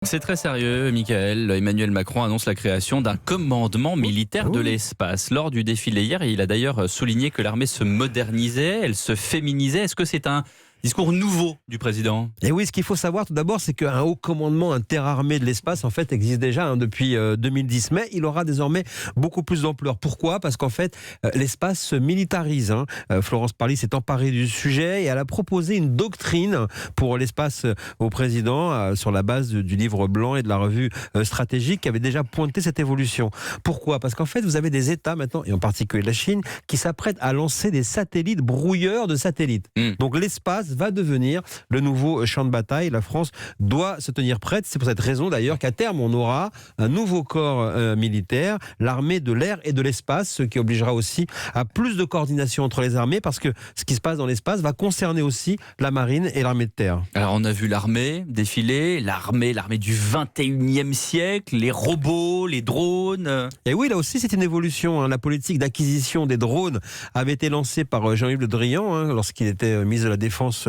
C'est très sérieux, Michael. Emmanuel Macron annonce la création d'un commandement militaire de l'espace. Lors du défilé hier, il a d'ailleurs souligné que l'armée se modernisait, elle se féminisait. Est-ce que c'est un discours nouveau du président ? Et oui, ce qu'il faut savoir tout d'abord, c'est qu'un haut commandement interarmé de l'espace, en fait, existe déjà depuis 2010. Mais il aura désormais beaucoup plus d'ampleur. Pourquoi ? Parce qu'en fait, l'espace se militarise. Florence Parly s'est emparée du sujet et elle a proposé une doctrine pour l'espace au président sur la base du livre blanc et de la revue stratégique qui avait déjà pointé cette évolution. Pourquoi ? Parce qu'en fait, vous avez des États maintenant, et en particulier la Chine, qui s'apprêtent à lancer des satellites brouilleurs de satellites. Donc l'espace va devenir le nouveau champ de bataille. La France doit se tenir prête. C'est pour cette raison d'ailleurs qu'à terme, on aura un nouveau corps militaire, l'armée de l'air et de l'espace, ce qui obligera aussi à plus de coordination entre les armées parce que ce qui se passe dans l'espace va concerner aussi la marine et l'armée de terre. Alors on a vu l'armée défiler, l'armée du 21e siècle, les robots, les drones. Et oui, là aussi c'est une évolution. La politique d'acquisition des drones avait été lancée par Jean-Yves Le Drian lorsqu'il était ministre de la Défense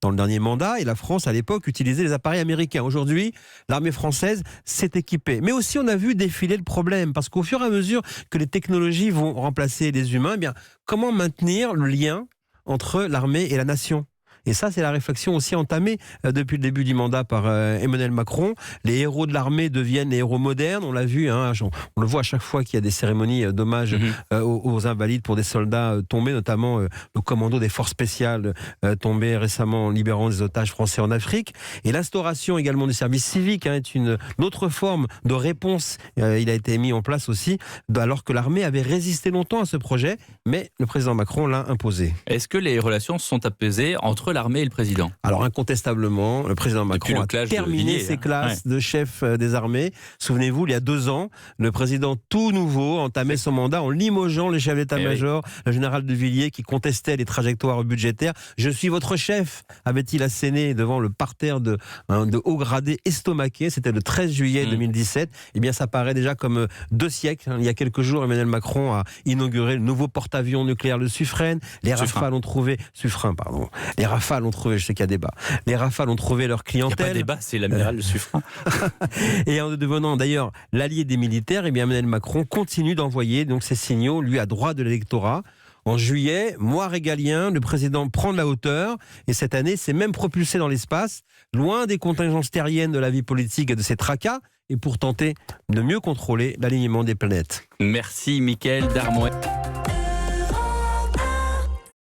dans le dernier mandat, et la France à l'époque utilisait les appareils américains. Aujourd'hui, l'armée française s'est équipée. Mais aussi on a vu défiler le problème, parce qu'au fur et à mesure que les technologies vont remplacer les humains, comment maintenir le lien entre l'armée et la nation ? Et ça, c'est la réflexion aussi entamée depuis le début du mandat par Emmanuel Macron. Les héros de l'armée deviennent les héros modernes. On l'a vu, on le voit à chaque fois qu'il y a des cérémonies d'hommage aux invalides pour des soldats tombés, notamment le commando des forces spéciales tombé récemment en libérant des otages français en Afrique. Et l'instauration également du service civique est une autre forme de réponse. Il a été mis en place aussi, alors que l'armée avait résisté longtemps à ce projet, mais le président Macron l'a imposé. Est-ce que les relations se sont apaisées entre l'armée et le président ? Alors incontestablement, le président Macron a terminé ses classes de chef des armées. Souvenez-vous, il y a 2 ans, le président tout nouveau entamait son mandat en limogeant le chef d'état-major, le général de Villiers, qui contestait les trajectoires budgétaires. « Je suis votre chef », avait-il asséné devant le parterre de hauts gradés estomaqués. C'était le 13 juillet 2017. Eh bien, ça paraît déjà comme 2 siècles. Il y a quelques jours, Emmanuel Macron a inauguré le nouveau porte-avions nucléaire, le Suffren. Les Rafales ont trouvé... Les Rafales ont trouvé, je sais qu'il y a débat. Les Rafales ont trouvé leur clientèle. Il n'y a pas de débat, c'est l'amiral de Suffren. Et en devenant d'ailleurs l'allié des militaires, Emmanuel Macron continue d'envoyer ces signaux, lui, à droite de l'électorat. En juillet, mois régalien, le président prend de la hauteur et cette année s'est même propulsé dans l'espace, loin des contingences terriennes de la vie politique et de ses tracas, et pour tenter de mieux contrôler l'alignement des planètes. Merci Michael Darmouet.